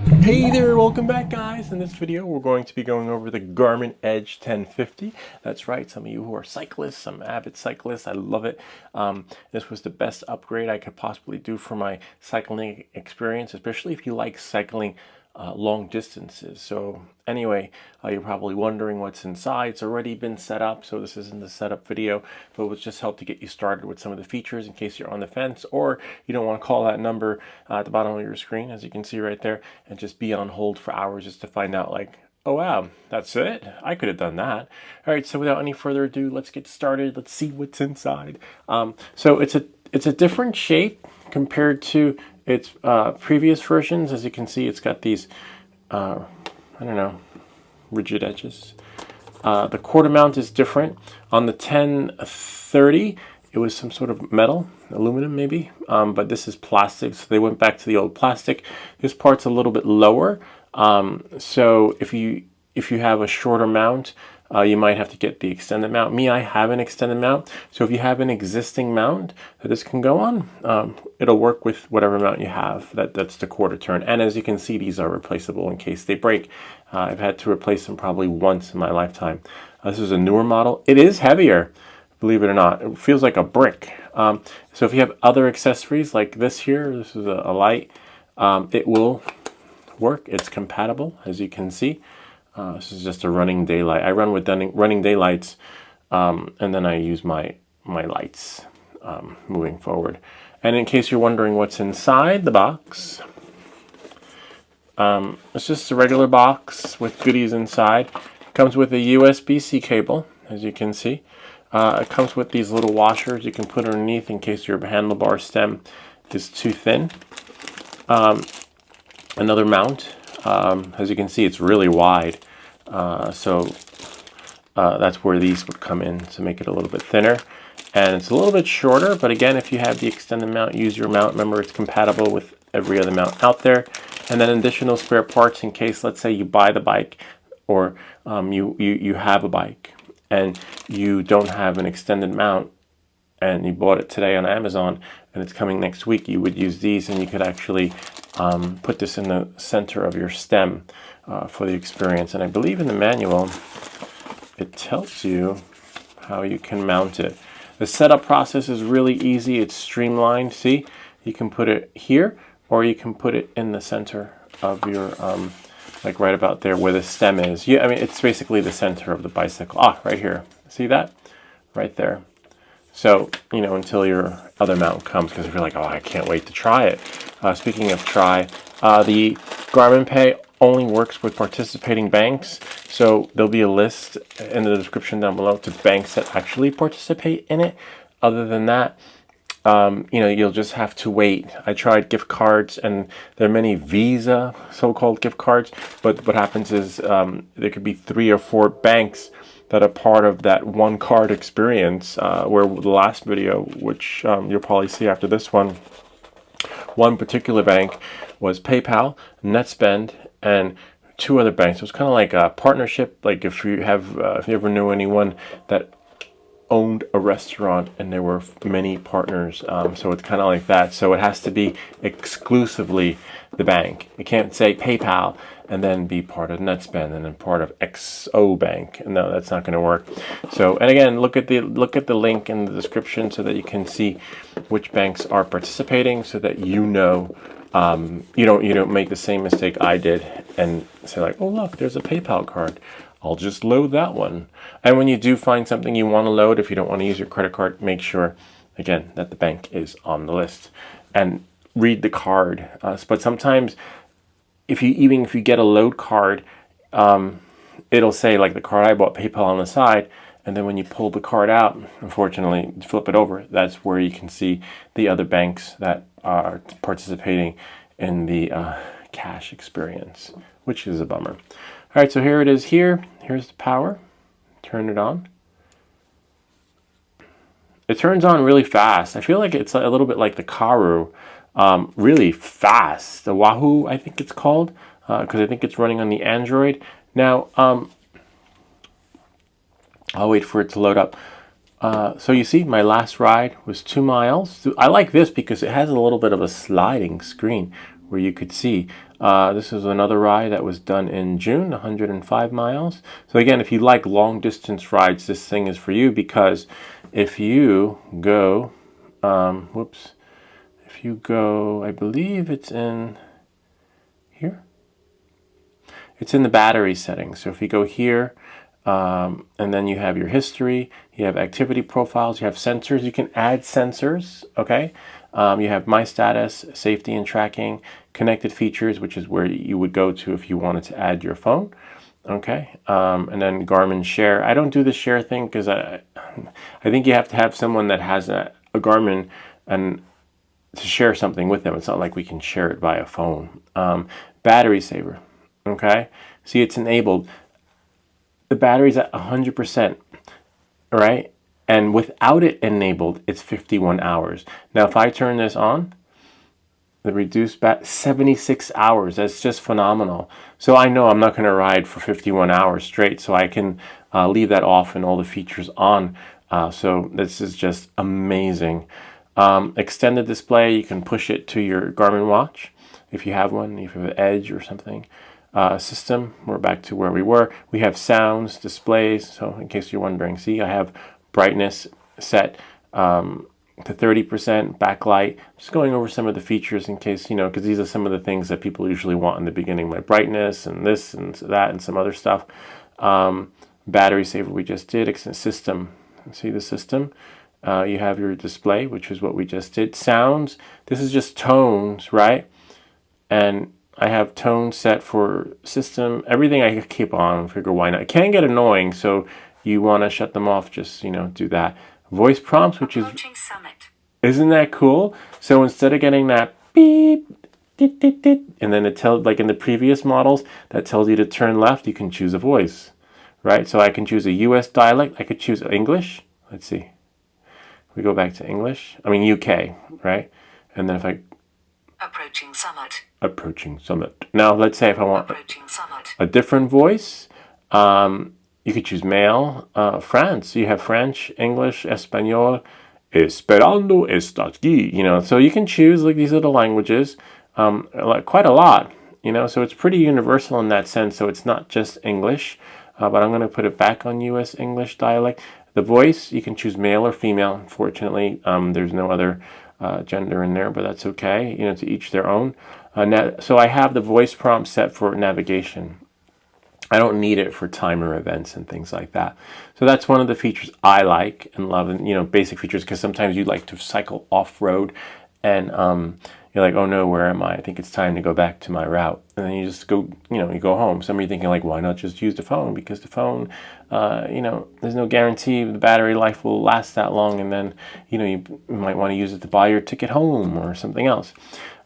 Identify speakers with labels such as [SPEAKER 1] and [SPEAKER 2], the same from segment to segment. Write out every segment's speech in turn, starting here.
[SPEAKER 1] Hey there, welcome back guys. In this video we're going to be going over the Garmin Edge 1050. That's right, some of you who are cyclists, some avid cyclists, I love it. This was the best upgrade I could possibly do for my cycling experience, especially if you like cycling long distances. So anyway, you're probably wondering what's inside. It's already been set up, so this isn't the setup video, but it would just help to get you started with some of the features in case you're on the fence or you don't want to call that number at the bottom of your screen, as you can see right there, and just be on hold for hours just to find out, like, oh wow, that's it? I could have done that. All right, so without any further ado, let's get started. Let's see what's inside. So it's a different shape compared to its previous versions. As you can see, it's got these, I don't know, rigid edges. The quarter mount is different. On the 1030, it was some sort of metal, aluminum maybe, but this is plastic, so they went back to the old plastic. This part's a little bit lower, so if you have a shorter mount, you might have to get the extended mount. Me, I have an extended mount, so if you have an existing mount that this can go on, it'll work with whatever mount you have. That's the quarter turn, and as you can see, these are replaceable in case they break. I've had to replace them probably once in my lifetime. This is a newer model. It is heavier, believe it or not. It feels like a brick. So if you have other accessories like this here, this is a light, it will work. It's compatible, as you can see. This is just a running daylight. I run with running daylights, and then I use my lights moving forward. And in case you're wondering what's inside the box, it's just a regular box with goodies inside. It comes with a USB-C cable, as you can see. It comes with these little washers you can put underneath in case your handlebar stem is too thin. Another mount. As you can see, it's really wide, so that's where these would come in to make it a little bit thinner. And it's a little bit shorter, but again, if you have the extended mount, use your mount. Remember, it's compatible with every other mount out there. And then additional spare parts in case, let's say, you buy the bike, or you have a bike and you don't have an extended mount, and you bought it today on Amazon and it's coming next week, you would use these, and you could actually put this in the center of your stem for the experience. And I believe in the manual it tells you how you can mount it. The setup process is really easy. It's streamlined. See, you can put it here, or you can put it in the center of your like right about there where the stem is. Yeah, I mean, it's basically the center of the bicycle. Right here. See that? Right there. So, you know, until your other mount comes, because if you're like, oh, I can't wait to try it. Speaking of try, the Garmin Pay only works with participating banks. So there'll be a list in the description down below to banks that actually participate in it. Other than that, you know, you'll just have to wait. I tried gift cards, and there are many Visa so-called gift cards, but what happens is there could be 3 or 4 banks that are part of that one card experience, where the last video, which you'll probably see after this one particular bank was PayPal, NetSpend, and 2 other banks. It was kind of like a partnership, like if you ever knew anyone that owned a restaurant and there were many partners, so it's kind of like that. So it has to be exclusively the bank. You can't say PayPal and then be part of NetSpend and then part of XO Bank. No, that's not going to work. So, and again, look at the link in the description so that you can see which banks are participating, so that you know you don't make the same mistake I did and say like, oh look, there's a PayPal card, I'll just load that one. And when you do find something you want to load, if you don't want to use your credit card, make sure, again, that the bank is on the list. And read the card. But sometimes, if you get a load card, it'll say, like the card I bought, PayPal on the side. And then when you pull the card out, unfortunately, flip it over, that's where you can see the other banks that are participating in the cash experience, which is a bummer. All right, so here it is here. Here's the power. Turn it on. It turns on really fast. I feel like it's a little bit like the Karu, really fast. The Wahoo, I think it's called, because I think it's running on the Android. Now, I'll wait for it to load up. So you see, my last ride was 2 miles. I like this because it has a little bit of a sliding screen, where you could see. This is another ride that was done in June, 105 miles. So again, if you like long distance rides, this thing is for you, because if you go, if you go, I believe it's in here. It's in the battery settings. So if you go here, and then you have your history, you have activity profiles, you have sensors. You can add sensors, okay? You have my status, safety and tracking, connected features, which is where you would go to if you wanted to add your phone, okay? And then Garmin share. I don't do the share thing because I think you have to have someone that has a Garmin and to share something with them. It's not like we can share it via phone. Battery saver, okay? See, it's enabled. The battery's at 100%, right? And without it enabled, it's 51 hours. Now, if I turn this on, the reduced 76 hours. That's just phenomenal. So I know I'm not going to ride for 51 hours straight, so I can leave that off and all the features on. So this is just amazing. Extended display, you can push it to your Garmin watch if you have one, if you have an Edge or something. System, we're back to where we were. We have sounds, displays. So in case you're wondering, see, I have brightness set to 30%, backlight. Just going over some of the features in case, because these are some of the things that people usually want in the beginning, like brightness and this and that and some other stuff. Battery saver we just did. System, see the system. You have your display, which is what we just did. Sounds, this is just tones, right? And I have tone set for system. Everything I keep on, figure why not. It can get annoying, so you want to shut them off, just, do that. Voice prompts, which is, isn't that cool? So instead of getting that beep, dit, dit, dit, and then it tells, like in the previous models, that tells you to turn left, you can choose a voice, right? So I can choose a US dialect. I could choose English. Let's see. We go back to English. I mean, UK, right? And then if I
[SPEAKER 2] approaching summit.
[SPEAKER 1] Approaching summit. Now, let's say if I want a different voice, you could choose male, France. You have French, English, Espanol, Esperando estás aquí. So you can choose like these little languages, like quite a lot. So it's pretty universal in that sense. So it's not just English, but I'm going to put it back on U.S. English dialect. The voice, you can choose male or female. Unfortunately, there's no other gender in there, but that's okay. To each their own. So I have the voice prompt set for navigation. I don't need it for timer events and things like that. So that's one of the features I like and love, and basic features, because sometimes you like to cycle off-road and you're like, oh no, where am I? I think it's time to go back to my route. And then you just go, you go home. Some of you thinking like, why not just use the phone? Because the phone, there's no guarantee the battery life will last that long. And then, you might want to use it to buy your ticket home or something else.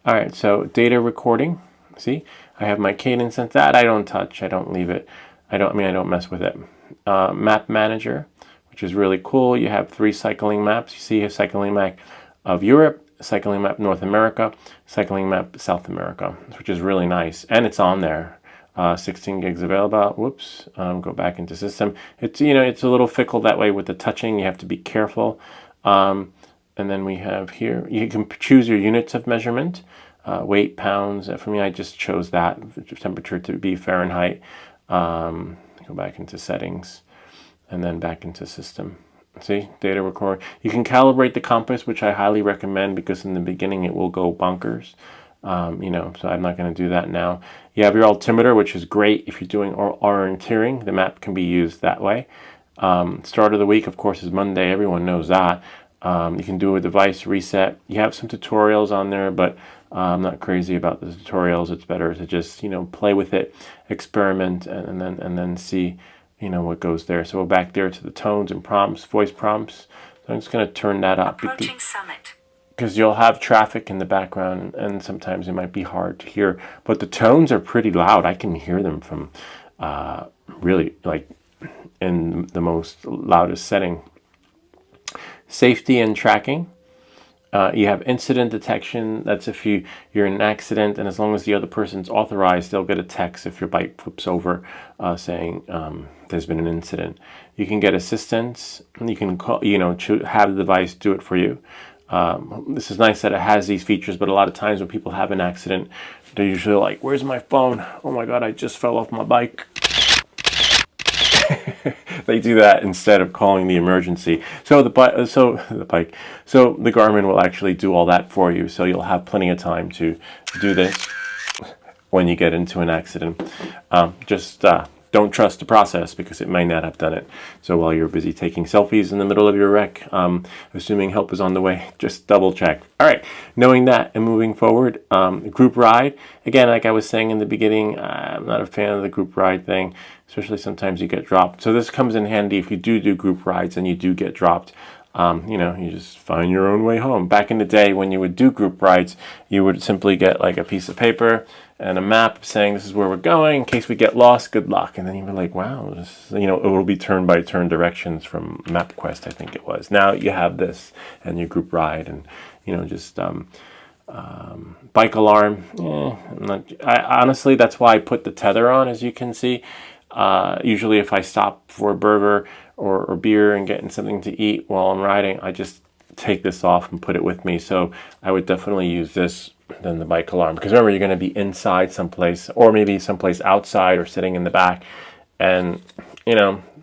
[SPEAKER 1] All right, so data recording. See, I have my cadence and that I don't touch. I don't leave it. I don't mess with it. Map manager, which is really cool. You have 3 cycling maps. You see a cycling map of Europe, cycling map North America, cycling map South America, which is really nice. And it's on there. 16 gigs available. Whoops. Go back into system. It's, it's a little fickle that way with the touching. You have to be careful. And then we have here, you can choose your units of measurement, weight, pounds. For me, I just chose that, temperature to be Fahrenheit. Go back into settings and then back into system. See, data record. You can calibrate the compass, which I highly recommend because in the beginning it will go bonkers. So I'm not going to do that now. You have your altimeter, which is great if you're doing orienteering. The map can be used that way. Start of the week, of course, is Monday. Everyone knows that. You can do a device reset. You have some tutorials on there, but I'm not crazy about the tutorials. It's better to just, play with it, experiment, and then see, what goes there. So we're back there to the tones and prompts, voice prompts. So I'm just going to turn that up.
[SPEAKER 2] Approaching summit.
[SPEAKER 1] Because you'll have traffic in the background, and sometimes it might be hard to hear. But the tones are pretty loud. I can hear them from really, like, in the most loudest setting. Safety and tracking. You have incident detection. That's if you're in an accident, and as long as the other person's authorized, they'll get a text if your bike flips over saying there's been an incident. You can get assistance. You can call, have the device do it for you. This is nice that it has these features, but a lot of times when people have an accident, they're usually like, where's my phone? Oh my God, I just fell off my bike. They do that instead of calling the emergency. So the Garmin will actually do all that for you. So you'll have plenty of time to do this when you get into an accident. Just don't trust the process because it may not have done it. So while you're busy taking selfies in the middle of your wreck, assuming help is on the way, just double check. All right, knowing that and moving forward, group ride. Again, like I was saying in the beginning, I'm not a fan of the group ride thing, especially sometimes you get dropped. So this comes in handy if you do group rides and you do get dropped. You just find your own way home. Back in the day when you would do group rides, you would simply get like a piece of paper and a map saying this is where we're going. In case we get lost, good luck. And then you were like, wow, it will be turn by turn directions from MapQuest, I think it was. Now you have this and your group ride and, just bike alarm. Honestly, that's why I put the tether on, as you can see. Usually if I stop for a burger or beer and getting something to eat while I'm riding, I just take this off and put it with me. So I would definitely use this than the bike alarm, because remember, you're going to be inside someplace or maybe someplace outside or sitting in the back, and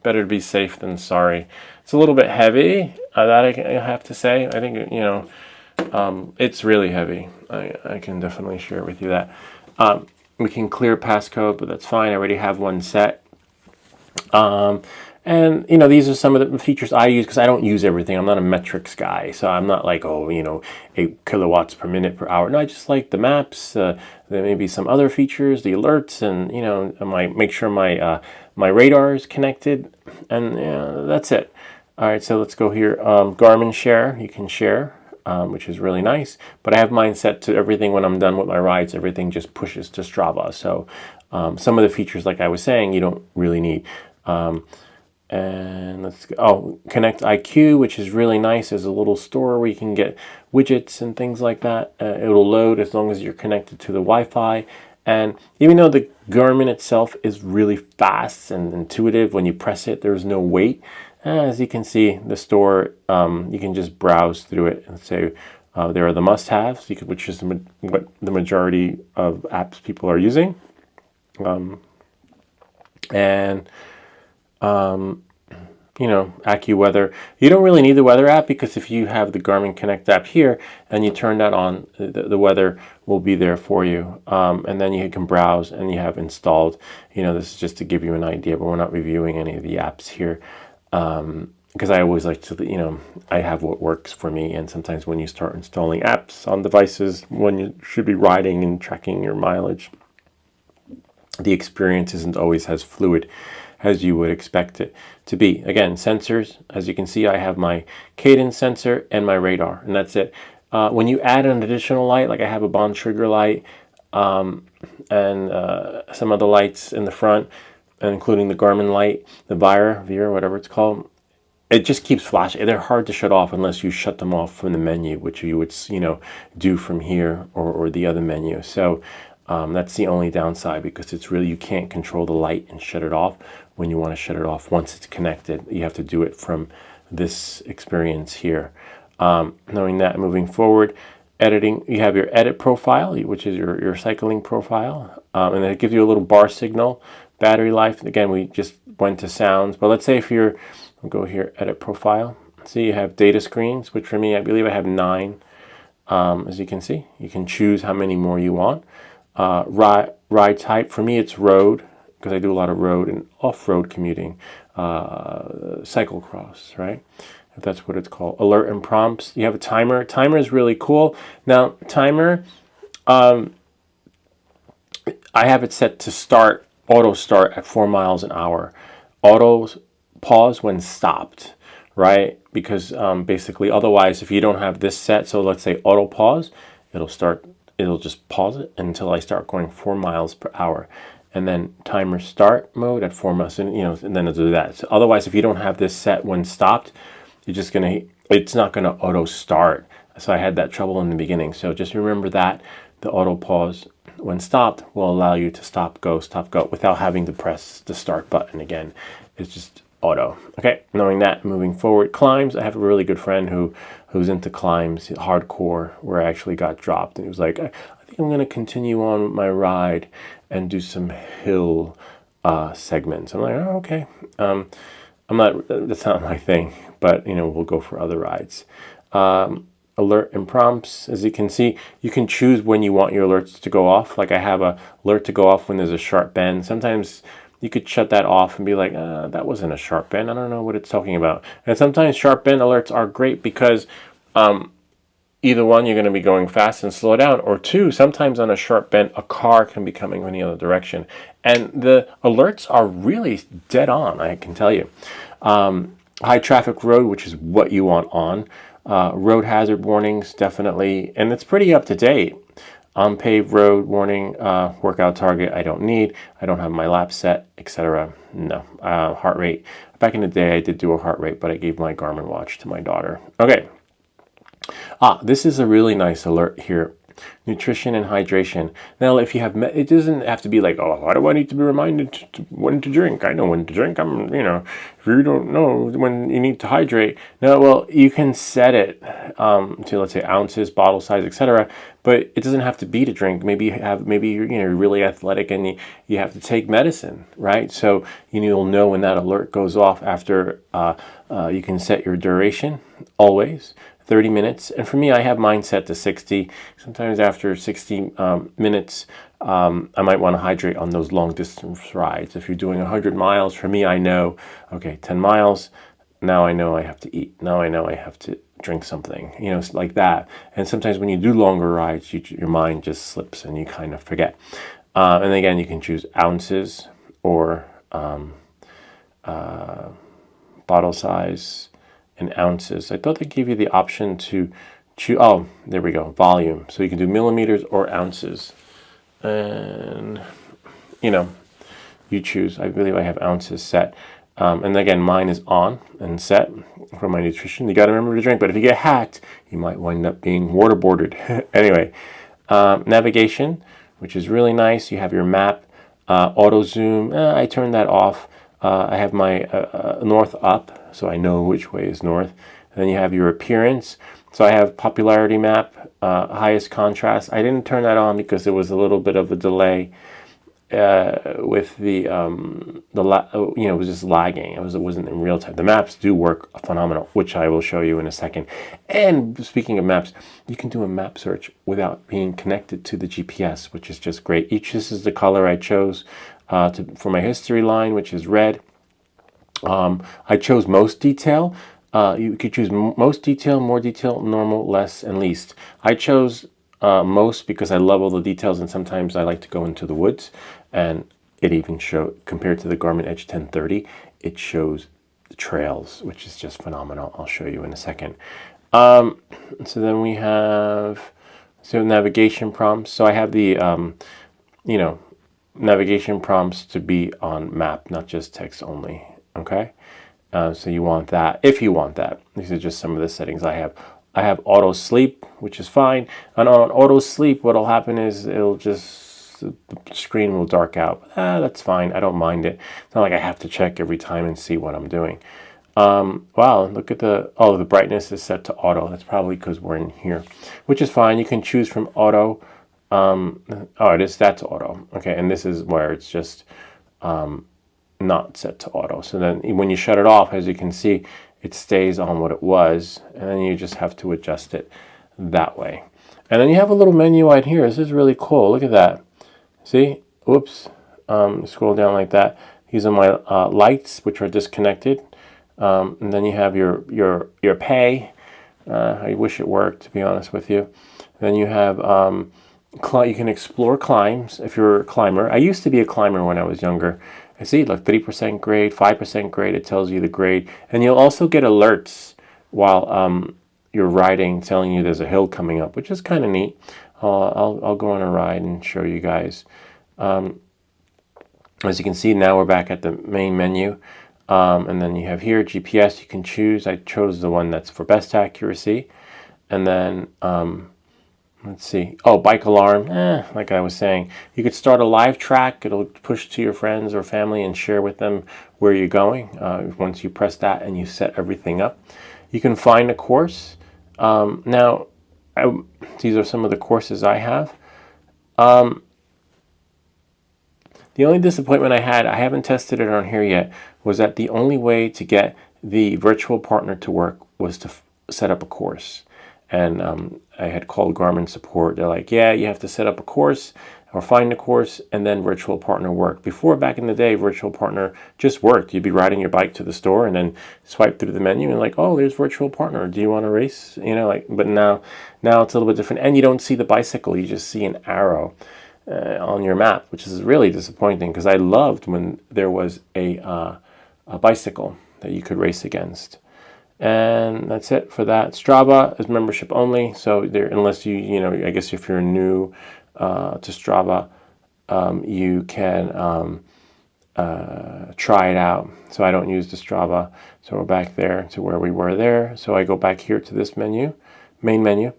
[SPEAKER 1] better to be safe than sorry. It's a little bit heavy, that I have to say. I think it's really heavy. I can definitely share with you that. We can clear passcode, but that's fine. I already have one set. And these are some of the features I use because I don't use everything. I'm not a metrics guy, so I'm not like 8 kilowatts per minute per hour. No, I just like the maps. There may be some other features, the alerts, and I might make sure my my radar is connected, and that's it. All right, so let's go here. Garmin Share, you can share. Which is really nice, but I have mine set to everything. When I'm done with my rides, everything just pushes to Strava. So some of the features, like I was saying, you don't really need. And let's go. Oh, Connect IQ, which is really nice. There's a little store where you can get widgets and things like that. It'll load as long as you're connected to the Wi-Fi. And even though the Garmin itself is really fast and intuitive, when you press it, there's no wait. As you can see, the store, you can just browse through it and say, there are the must-haves, which is what the majority of apps people are using. AccuWeather. You don't really need the weather app, because if you have the Garmin Connect app here and you turn that on, the weather will be there for you. And then you can browse and you have installed. This is just to give you an idea, but we're not reviewing any of the apps here. Because I always like to, I have what works for me. And sometimes when you start installing apps on devices, when you should be riding and tracking your mileage, the experience isn't always as fluid as you would expect it to be. Again, sensors, as you can see, I have my cadence sensor and my radar, and that's it. When you add an additional light, like I have a Bond trigger light and some other lights in the front, and including the Garmin light, the Veer, whatever it's called, it just keeps flashing. They're hard to shut off unless you shut them off from the menu, which you would, do from here or the other menu. So that's the only downside, because it's really, you can't control the light and shut it off when you want to shut it off once it's connected. You have to do it from this experience here. Knowing that, moving forward, editing, you have your edit profile, which is your cycling profile, and it gives you a little bar signal. Battery life, again, we just went to sounds, but let's say if you're, I'll go here, edit profile. See, you have data screens, which for me, I believe I have 9. As you can see, you can choose how many more you want. Ride type, for me, it's road, because I do a lot of road and off-road commuting. Cyclocross, right? If that's what it's called. Alert and prompts. You have a timer. Timer is really cool. Now, timer, I have it set to auto start at 4 miles an hour. Auto pause when stopped, right? Because basically, otherwise, if you don't have this set, so let's say auto pause, it'll just pause it until I start going 4 miles per hour. And then timer start mode at 4 miles, and then it'll do that. So otherwise, if you don't have this set when stopped, it's not gonna auto start. So I had that trouble in the beginning. So just remember that the auto pause when stopped will allow you to stop, go, without having to press the start button again. It's just auto. Okay, knowing that, moving forward, climbs. I have a really good friend who's into climbs, hardcore, where I actually got dropped, and he was like, I think I'm going to continue on with my ride and do some hill segments. I'm like, oh, okay. I'm not. That's not my thing, but we'll go for other rides. Alert and prompts. As you can see, you can choose when you want your alerts to go off. Like I have a alert to go off when there's a sharp bend. Sometimes you could shut that off and be like, that wasn't a sharp bend. I don't know what it's talking about. And sometimes sharp bend alerts are great because either one, you're going to be going fast and slow down, or two, sometimes on a sharp bend, a car can be coming from the other direction. And the alerts are really dead on, I can tell you. High traffic road, which is what you want on. Road hazard warnings, definitely, and it's pretty up to date. Unpaved road warning, workout target, I don't need. I don't have my lap set, etc. No. Heart rate. Back in the day, I did do a heart rate, but I gave my Garmin watch to my daughter. Okay. This is a really nice alert here. Nutrition and hydration. Now, if you have, it doesn't have to be like, oh, why do I need to be reminded to when to drink? I know when to drink. If you don't know when you need to hydrate. No, well, you can set it to, let's say, ounces, bottle size, etc. But it doesn't have to be to drink. Maybe you're really athletic and you have to take medicine, right? So you'll know when that alert goes off after. You can set your duration always. 30 minutes. And for me, I have mine set to 60. Sometimes after 60 minutes, I might want to hydrate on those long distance rides. If you're doing 100 miles, for me, I know, okay, 10 miles, now I know I have to eat. Now I know I have to drink something, like that. And sometimes when you do longer rides, your mind just slips and you kind of forget. And again, you can choose ounces or bottle size in ounces. I thought they gave you the option to choose. Oh, there we go. Volume. So you can do millimeters or ounces. And, you choose. I believe I have ounces set. And again, mine is on and set for my nutrition. You got to remember to drink. But if you get hacked, you might wind up being waterboarded. Anyway, navigation, which is really nice. You have your map. Auto zoom. I turned that off. I have my north up, so I know which way is north. And then you have your appearance. So I have popularity map, highest contrast. I didn't turn that on because there was a little bit of a delay with it was just lagging. It wasn't in real time. The maps do work phenomenal, which I will show you in a second. And speaking of maps, you can do a map search without being connected to the GPS, which is just great. This is the color I chose for my history line, which is red. I chose most detail. You could choose most detail, more detail, normal, less, and least. I chose most because I love all the details, and sometimes I like to go into the woods, and it even compared to the Garmin Edge 1030, it shows the trails, which is just phenomenal. I'll show you in a second. So then we have navigation prompts. So I have the navigation prompts to be on map, not just text only. Okay, so you want that. If you want that, these are just some of the settings I have. I have auto sleep, which is fine. And on auto sleep, what'll happen is the screen will dark out. That's fine. I don't mind it. It's not like I have to check every time and see what I'm doing. Wow, look at the brightness is set to auto. That's probably because we're in here, which is fine. You can choose from auto. That's auto. Okay, and this is where it's just not set to auto. So then when you shut it off, as you can see, it stays on what it was, and then you just have to adjust it that way. And then you have a little menu right here. This is really cool. Look at that. See? Oops. Scroll down like that. These are my lights, which are disconnected. And then you have your pay. I wish it worked, to be honest with you. Then you have you can explore climbs if you're a climber. I used to be a climber when I was younger. I see, look, 3% grade, 5% grade. It tells you the grade, and you'll also get alerts while you're riding, telling you there's a hill coming up, which is kind of neat. I'll go on a ride and show you guys. As you can see, now we're back at the main menu, and then you have here GPS. You can choose. I chose the one that's for best accuracy, and then Let's see. Oh, bike alarm. Like I was saying, you could start a live track. It'll push to your friends or family and share with them where you're going. Once you press that and you set everything up, you can find a course. Now, these are some of the courses I have. The only disappointment I haven't tested it on here yet, was that the only way to get the virtual partner to work was to set up a course. And I had called Garmin support. They're like, yeah, you have to set up a course or find a course and then virtual partner work. Before, back in the day, virtual partner just worked. You'd be riding your bike to the store and then swipe through the menu and like, oh, there's virtual partner. Do you want to race? You know, like, but now it's a little bit different. And you don't see the bicycle. You just see an arrow on your map, which is really disappointing because I loved when there was a bicycle that you could race against. And that's it for that. Strava is membership only, so there, unless you know, I guess if you're new to Strava, you can try it out. So I don't use the Strava. So we're back there to where we were there. So I go back here to this menu, main menu,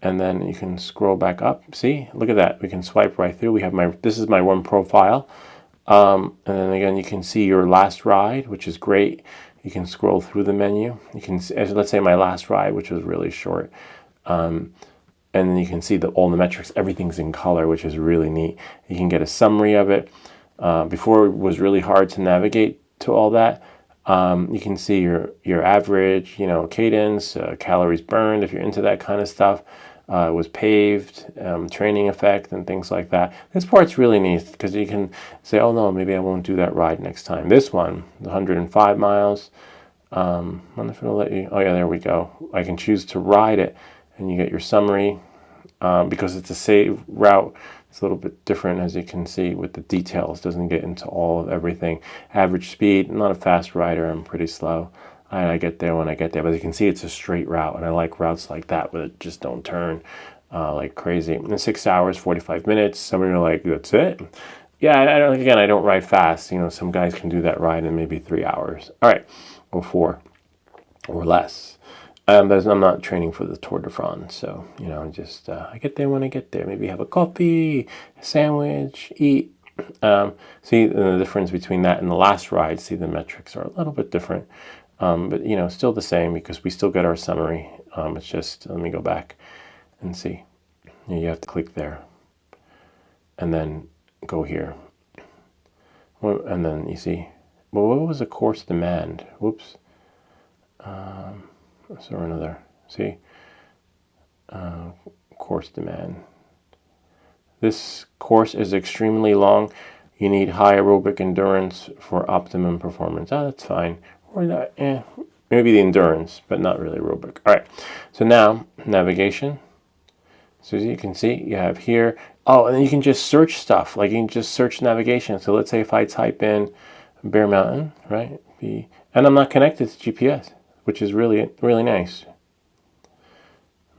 [SPEAKER 1] and then you can scroll back up. See, look at that. We can swipe right through. We have this is my one profile. And then again, you can see your last ride, which is great. You can scroll through the menu. You can, let's say my last ride, which was really short. And then you can see all the metrics. Everything's in color, which is really neat. You can get a summary of it. Before it was really hard to navigate to all that. You can see your average, you know, cadence, calories burned, if you're into that kind of stuff. It was paved, training effect, and things like that. This part's really neat because you can say, oh no, maybe I won't do that ride next time. This one, 105 miles. I wonder if it'll let you. Oh yeah, there we go. I can choose to ride it, and you get your summary. Because it's a save route, it's a little bit different, as you can see, with the details. Doesn't get into all of everything. Average speed, I'm not a fast rider. I'm pretty slow. I get there when I get there, but you can see it's a straight route, and I like routes like that where it just don't turn like crazy. In 6 hours, 45 minutes. Some of you are like, that's it? Yeah, I don't ride fast. You know, some guys can do that ride in maybe 3 hours. All right, or 4 or less. I'm not training for the Tour de France, so you know, just I get there when I get there. Maybe have a coffee, a sandwich, eat. See the difference between that and the last ride. See, the metrics are a little bit different, but you know, still the same because we still get our summary. It's just, let me go back and see. You have to click there, and then go here, and then you see. Well, what was the course demand? Whoops. So another, see, course demand. This course is extremely long. You need high aerobic endurance for optimum performance. Oh, that's fine. Or not, maybe the endurance, but not really aerobic. All right, so now navigation. So as you can see, you have here, oh, and then you can just search stuff. Like you can just search navigation. So let's say if I type in Bear Mountain, right? And I'm not connected to GPS, which is really, really nice.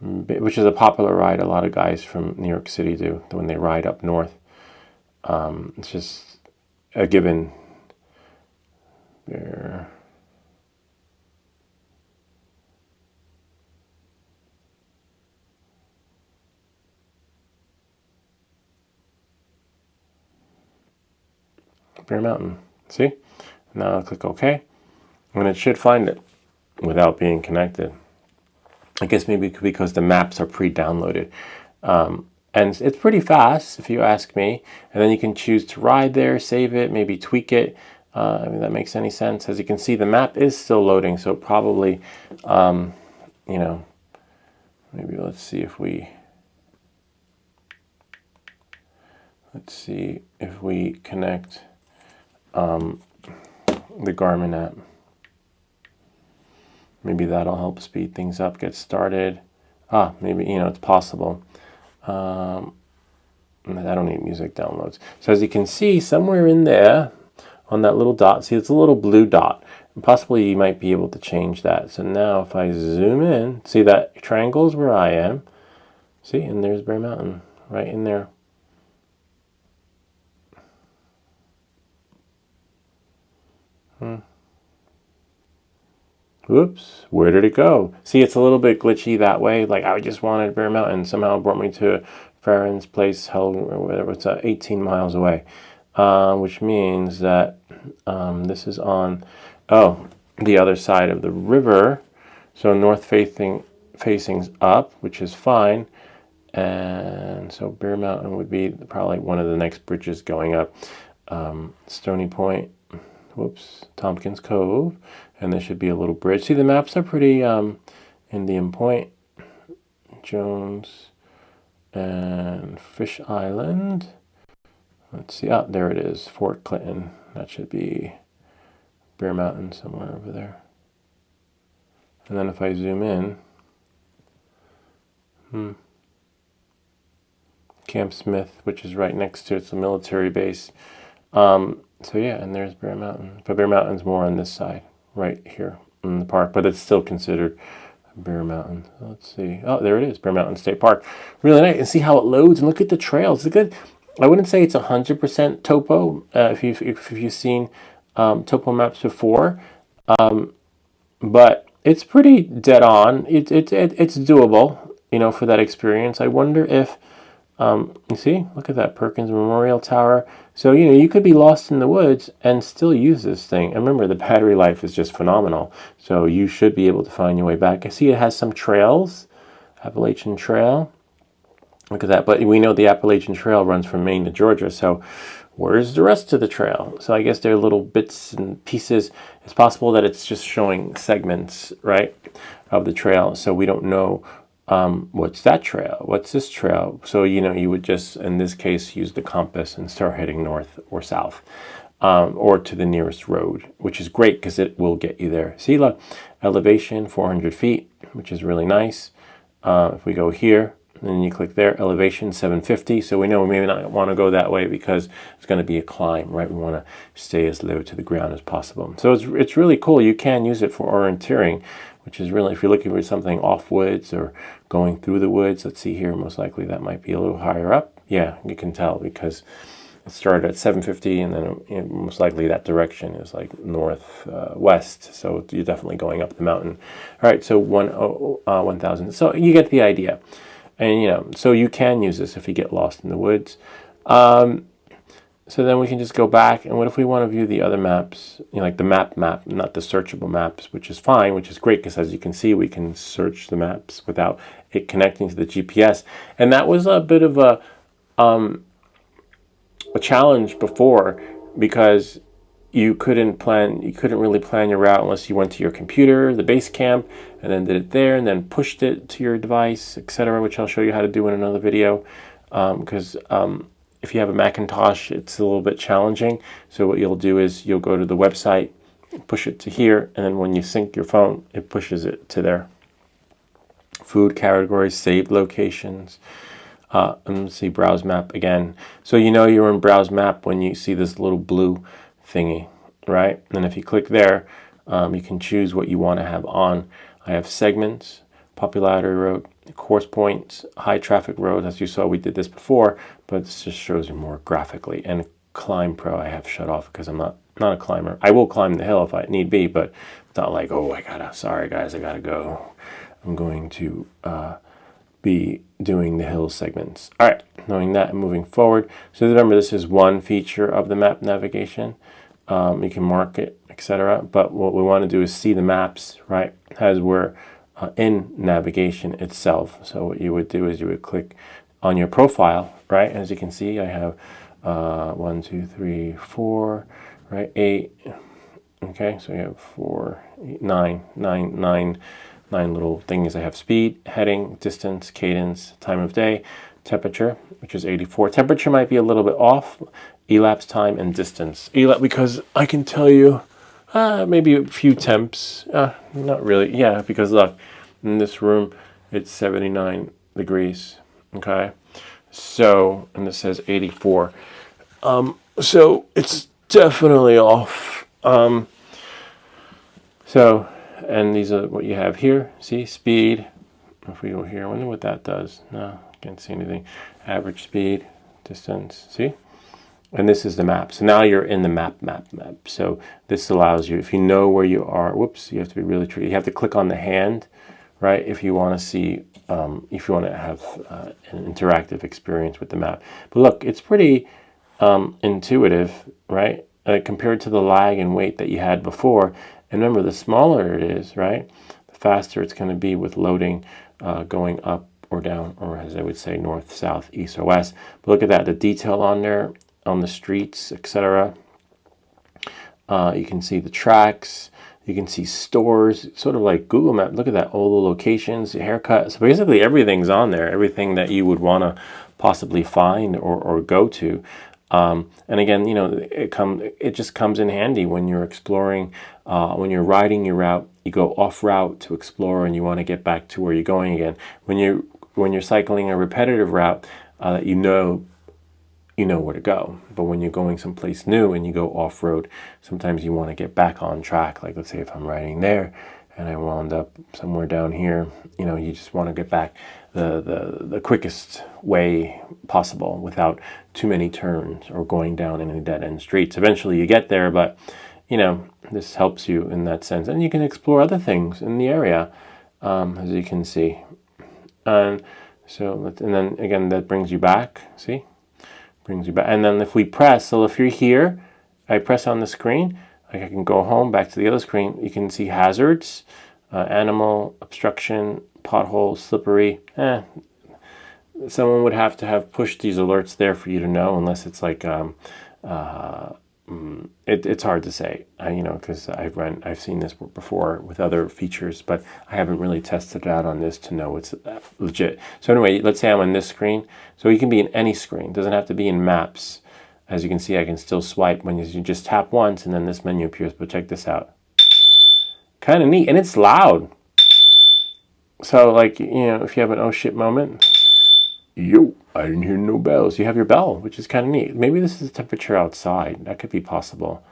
[SPEAKER 1] Which is a popular ride a lot of guys from New York City do when they ride up north. It's just a given. Bear Mountain. See? Now I'll click OK. And it should find it without being connected. I guess maybe because the maps are pre-downloaded. And it's pretty fast, if you ask me. And then you can choose to ride there, save it, maybe tweak it. If that makes any sense. As you can see, the map is still loading, so probably, you know, maybe let's see if we connect the Garmin app. Maybe that'll help speed things up, get started. Maybe, you know, it's possible. I don't need music downloads. So as you can see, somewhere in there on that little dot, see, it's a little blue dot. And possibly you might be able to change that. So now if I zoom in, see that triangle is where I am. See, and there's Bear Mountain right in there. Whoops, where did it go? See, it's a little bit glitchy that way. Like I just wanted Bear Mountain. Somehow it brought me to Farron's place, hell, or whatever. It's 18 miles away, which means that this is on, the other side of the river. So north facing's up, which is fine. And so Bear Mountain would be probably one of the next bridges going up. Stony Point, whoops, Tompkins Cove, and there should be a little bridge. See, the maps are pretty Indian Point, Jones, and Fish Island. Let's see, there it is, Fort Clinton. That should be Bear Mountain somewhere over there. And then if I zoom in, Camp Smith, which is right next to it's a military base. So yeah, and there's Bear Mountain. But Bear Mountain's more on this side, right here in the park. But it's still considered Bear Mountain. So let's see. Oh, there it is, Bear Mountain State Park. Really nice. And see how it loads. And look at the trails. It's good. I wouldn't say it's 100% topo. If you've seen topo maps before, but it's pretty dead on. It's doable, for that experience. I wonder if you see, look at that Perkins Memorial Tower. So, you could be lost in the woods and still use this thing. And remember, the battery life is just phenomenal. So you should be able to find your way back. I see it has some trails, Appalachian Trail. Look at that. But we know the Appalachian Trail runs from Maine to Georgia. So where's the rest of the trail? So I guess there are little bits and pieces. It's possible that it's just showing segments, right, of the trail. So we don't know what's that trail? What's this trail? So, you would just, in this case, use the compass and start heading north or south, or to the nearest road, which is great because it will get you there. See, look, elevation 400 feet, which is really nice. If we go here, and then you click there, elevation 750. So we know we may not want to go that way because it's going to be a climb, right? We want to stay as low to the ground as possible. So it's really cool. You can use it for orienteering, which is really, if you're looking for something off woods or going through the woods, let's see here, most likely that might be a little higher up. Yeah, you can tell because it started at 750 and then most likely that direction is like north west. So you're definitely going up the mountain. All right, so 1,000. So you get the idea. And, so you can use this if you get lost in the woods. So then we can just go back, and what if we want to view the other maps, like the map, not the searchable maps, which is fine, which is great, because as you can see, we can search the maps without it connecting to the GPS. And that was a bit of a challenge before, because you couldn't really plan your route unless you went to your computer, the base camp, and then did it there, and then pushed it to your device, etc., which I'll show you how to do in another video, because if you have a Macintosh, it's a little bit challenging. So what you'll do is you'll go to the website, push it to here, and then when you sync your phone, it pushes it to there. Food categories, saved locations. And let's see, browse map again. So you're in browse map when you see this little blue thingy, right? And if you click there, you can choose what you want to have on. I have segments, popularity road, course points, high traffic road. As you saw, we did this before, but this just shows you more graphically. And Climb Pro I have shut off because I'm not a climber. I will climb the hill if I need be, but it's not like, sorry guys, I gotta go. I'm going to be doing the hill segments. All right, knowing that and moving forward. So remember, this is one feature of the map navigation. You can mark it, etc. But what we want to do is see the maps, right, as we're in navigation itself. So what you would do is you would click on your profile, right? As you can see, I have 1, 2, 3, 4, right, 8. Okay, so you have 4, 8, 9 little things. I have speed, heading, distance, cadence, time of day, temperature, which is 84. Temperature might be a little bit off. Elapsed time and distance. Because I can tell you maybe a few temps. Not really. Yeah, because look, in this room, it's 79 degrees. Okay. So, and this says 84. So it's definitely off. So, and these are what you have here. See, speed. If we go here, I wonder what that does. No, can't see anything. Average speed, distance. See? And this is the map. So now you're in the map. So this allows you, if you know where you are, whoops, you have to be really tricky. You have to click on the hand, right? If you want to see, if you want to have an interactive experience with the map. But look, it's pretty intuitive, right? Compared to the lag and wait that you had before. And remember, the smaller it is, right, the faster it's going to be with loading, going up or down, or as I would say, north, south, east, or west. But look at that, the detail on there, on the streets, etc. You can see the tracks. You can see stores, sort of like Google Maps. Look at that, all the locations, haircuts. So basically everything's on there, everything that you would want to possibly find or go to. And again, you know, it just comes in handy when you're exploring, when you're riding your route. You go off route to explore, and you want to get back to where you're going again. When you're cycling a repetitive route, that you know where to go. But when you're going someplace new and you go off road, sometimes you want to get back on track. Like let's say if I'm riding there and I wound up somewhere down here, you know, you just want to get back the quickest way possible without too many turns or going down any dead-end streets. Eventually you get there, but you know, this helps you in that sense. And you can explore other things in the area, as you can see. And so, and then again, that brings you back, see? Brings you back. And then if we press, so if you're here, I press on the screen, like I can go home, back to the other screen, you can see hazards, animal, obstruction, pothole, slippery. Someone would have to have pushed these alerts there for you to know, unless it's like, it's hard to say, you know, because I've seen this before with other features, but I haven't really tested it out on this to know it's legit. So anyway, let's say I'm on this screen. So you can be in any screen. It doesn't have to be in maps. As you can see, I can still swipe when you just tap once and then this menu appears. But check this out. Kind of neat. And it's loud. So like, you know, if you have an oh shit moment, yo, I didn't hear no bells. You have your bell, which is kind of neat. Maybe this is the temperature outside. That could be possible.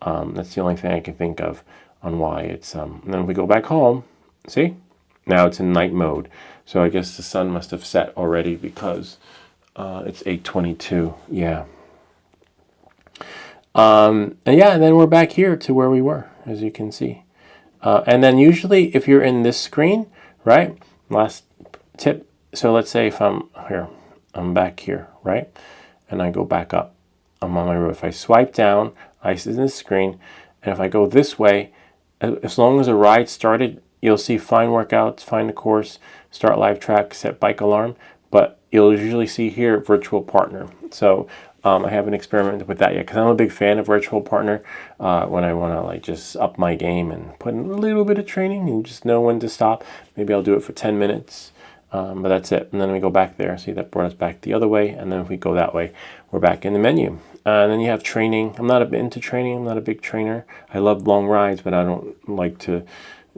[SPEAKER 1] That's the only thing I can think of on why it's, and then if we go back home, see? Now it's in night mode. So I guess the sun must have set already because it's 8:22. Yeah. And yeah, and then we're back here to where we were, as you can see. And then usually if you're in this screen, right? Last tip. So let's say if I'm here, I'm back here, right? And I go back up. I'm on my road. If I swipe down, I see this screen. And if I go this way, as long as a ride started, you'll see find workouts, find a course, start live track, set bike alarm. But you'll usually see here virtual partner. So I haven't experimented with that yet because I'm a big fan of virtual partner when I want to like just up my game and put in a little bit of training and just know when to stop. Maybe I'll do it for 10 minutes. But that's it. And then we go back there. See, that brought us back the other way. And then if we go that way, we're back in the menu. And then you have training. I'm not into training. I'm not a big trainer. I love long rides, but I don't like to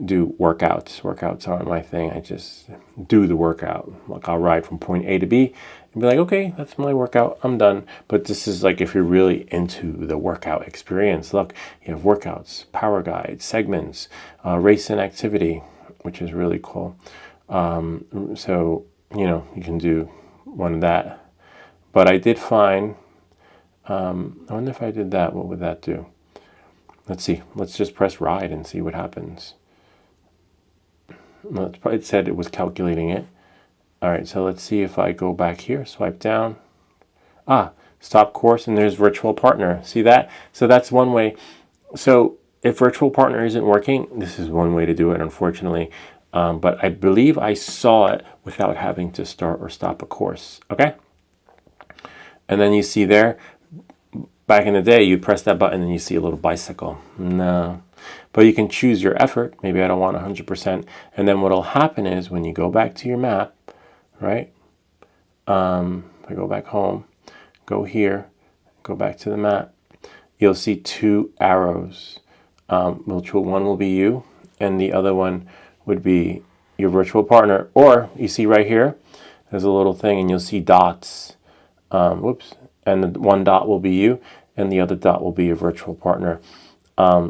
[SPEAKER 1] do workouts. Workouts aren't my thing. I just do the workout. Like I'll ride from point A to B and be like, okay, that's my workout. I'm done. But this is like if you're really into the workout experience. Look, you have workouts, power guides, segments, race and activity, which is really cool. So, you know, you can do one of that. But I did find, I wonder if I did that, what would that do? Let's see. Let's just press ride and see what happens. Well, it said it was calculating it. All right, so let's see if I go back here, swipe down. Stop course, and there's virtual partner. See that? So that's one way. So if virtual partner isn't working, this is one way to do it, unfortunately. But I believe I saw it without having to start or stop a course. Okay? And then you see there, back in the day, you press that button and you see a little bicycle. No. But you can choose your effort. Maybe I don't want 100%. And then what will happen is when you go back to your map, right? If I go back home, go here, go back to the map, you'll see two arrows. Which one will be you, and the other one would be your virtual partner. Or you see right here, there's a little thing, and you'll see dots. Whoops. And the one dot will be you, and the other dot will be your virtual partner. I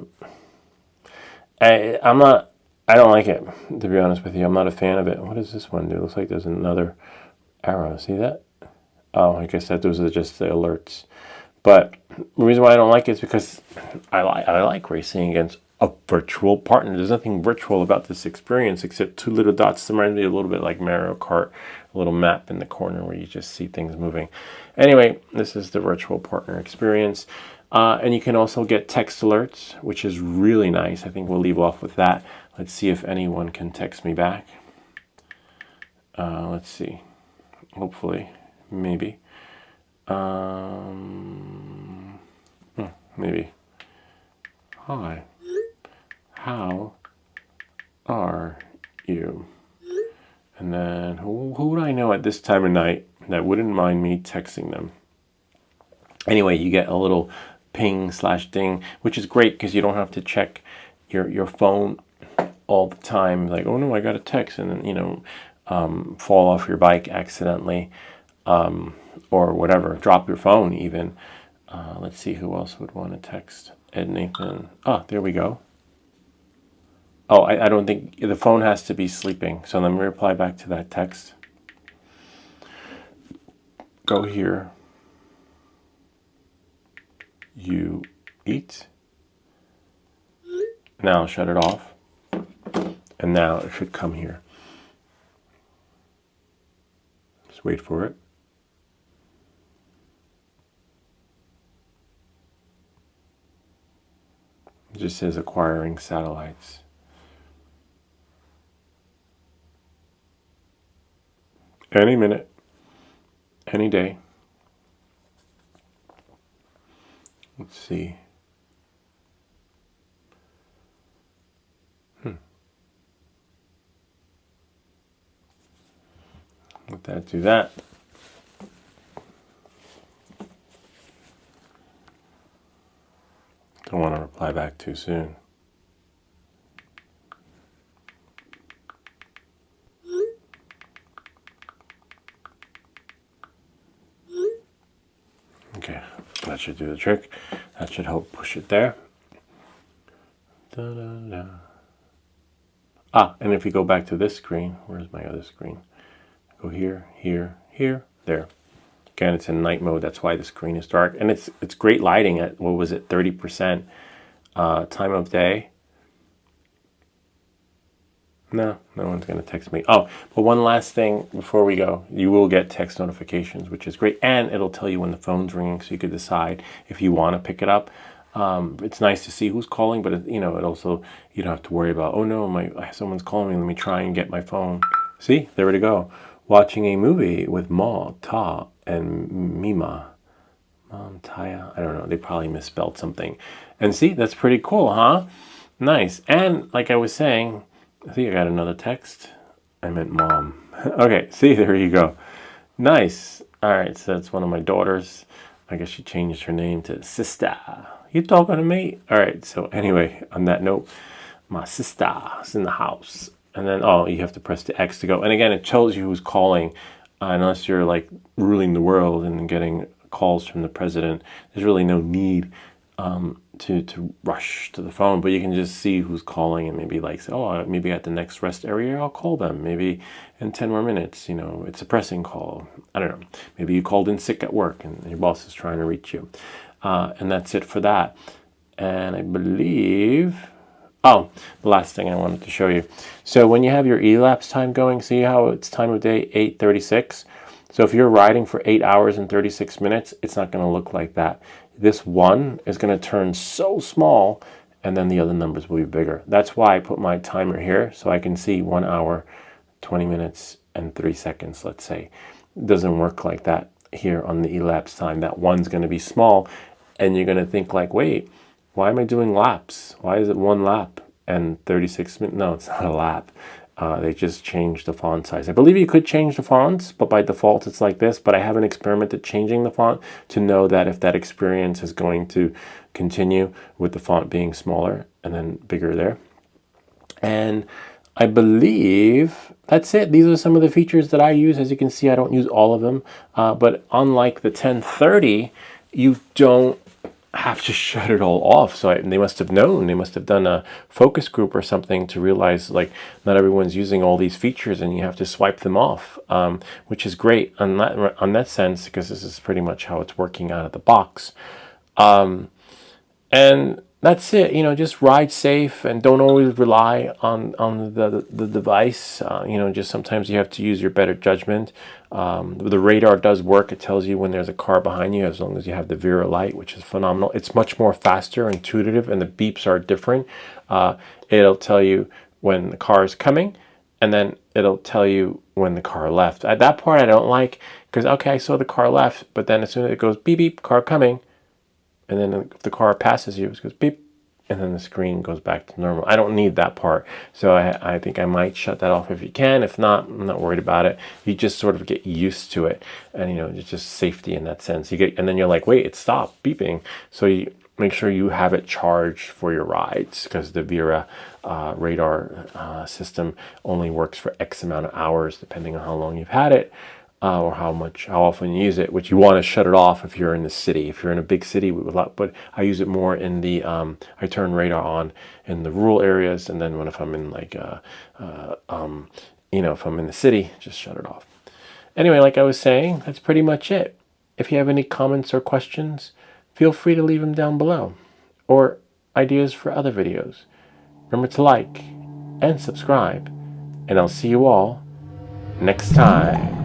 [SPEAKER 1] don't like it, to be honest with you. I'm not a fan of it. What does this one do? It looks like there's another arrow. See that? Oh, I guess that those are just the alerts. But the reason why I don't like it is because I like racing against a virtual partner. There's nothing virtual about this experience except two little dots. It reminds me a little bit like Mario Kart, a little map in the corner where you just see things moving. Anyway, this is the virtual partner experience. And you can also get text alerts, which is really nice. I think we'll leave off with that. Let's see if anyone can text me back. Let's see. Hopefully, maybe. Maybe. Hi. How are you? And then who would I know at this time of night that wouldn't mind me texting them? Anyway, you get a little ping/ding, which is great because you don't have to check your phone all the time. Like, oh no, I got a text, and then fall off your bike accidentally, or whatever, drop your phone even. Let's see who else would want to text. Ed Nathan. Oh, there we go. Oh, I don't think the phone has to be sleeping. So let me reply back to that text. Go here. You eat. Now shut it off. And now it should come here. Just wait for it. It just says acquiring satellites. Any minute, any day. Let's see. Let that do that. Don't want to reply back too soon. Okay, that should do the trick. That should help push it there. Da, da, da. Ah, and if you go back to this screen, where's my other screen? Go here, here, here, there. Again, it's in night mode. That's why the screen is dark. And it's great lighting at, what was it, 30% time of day. No one's going to text me. Oh, but one last thing before we go. You will get text notifications, which is great. And it'll tell you when the phone's ringing, so you could decide if you want to pick it up. It's nice to see who's calling, but it also, you don't have to worry about, oh no, someone's calling me. Let me try and get my phone. See, there we go. Watching a movie with Ma, Ta, and Mima. Mom, Taya, I don't know. They probably misspelled something. And see, that's pretty cool, huh? Nice. And like I was saying, I think I got another text. I meant mom. Okay, see, there you go. Nice. All right, so that's one of my daughters. I guess she changed her name to Sister. You talking to me? All right, so anyway, on that note, my sister is in the house. And then, you have to press the X to go. And again, it tells you who's calling, unless you're like ruling the world and getting calls from the president. There's really no need to rush to the phone, but you can just see who's calling and maybe like say, oh, maybe at the next rest area I'll call them. Maybe in 10 more minutes, it's a pressing call. I don't know. Maybe you called in sick at work and your boss is trying to reach you. And that's it for that. And I believe, the last thing I wanted to show you. So when you have your elapsed time going, see how it's time of day 8:36? So if you're riding for 8 hours and 36 minutes, it's not going to look like that. This one is going to turn so small, and then the other numbers will be bigger. That's why I put my timer here, so I can see 1 hour, 20 minutes, and 3 seconds, let's say. It doesn't work like that here on the elapsed time. That one's going to be small, and you're going to think like, wait, why am I doing laps? Why is it 1 lap and 36 minutes? No, it's not a lap. They just changed the font size. I believe you could change the fonts, but by default it's like this. But I haven't experimented changing the font to know that if that experience is going to continue with the font being smaller and then bigger there. And I believe that's it. These are some of the features that I use. As you can see, I don't use all of them. But unlike the 1030, you don't have to shut it all off. So they must have known. They must have done a focus group or something to realize like not everyone's using all these features, and you have to swipe them off, which is great on that sense, because this is pretty much how it's working out of the box. And that's it. Just ride safe and don't always rely on the device. Just sometimes you have to use your better judgment. The radar does work. It tells you when there's a car behind you, as long as you have the Vera light, which is phenomenal. It's much more faster, intuitive, and the beeps are different. It'll tell you when the car is coming, and then it'll tell you when the car left. At that part, I don't like, because okay, I saw the car left, but then as soon as it goes beep beep, car coming, and then if the car passes you, it goes beep, and then the screen goes back to normal. I don't need that part, so I think I might shut that off if you can. If not, I'm not worried about it. You just sort of get used to it, and it's just safety in that sense. And then you're like, wait, it stopped beeping. So you make sure you have it charged for your rides, because the Vera radar system only works for X amount of hours, depending on how long you've had it. Or how often you use it, which you want to shut it off if you're in the city. If you're in a big city, but I use it more in the, I turn radar on in the rural areas, and then if I'm in like, if I'm in the city, just shut it off. Anyway, like I was saying, that's pretty much it. If you have any comments or questions, feel free to leave them down below, or ideas for other videos. Remember to like and subscribe, and I'll see you all next time.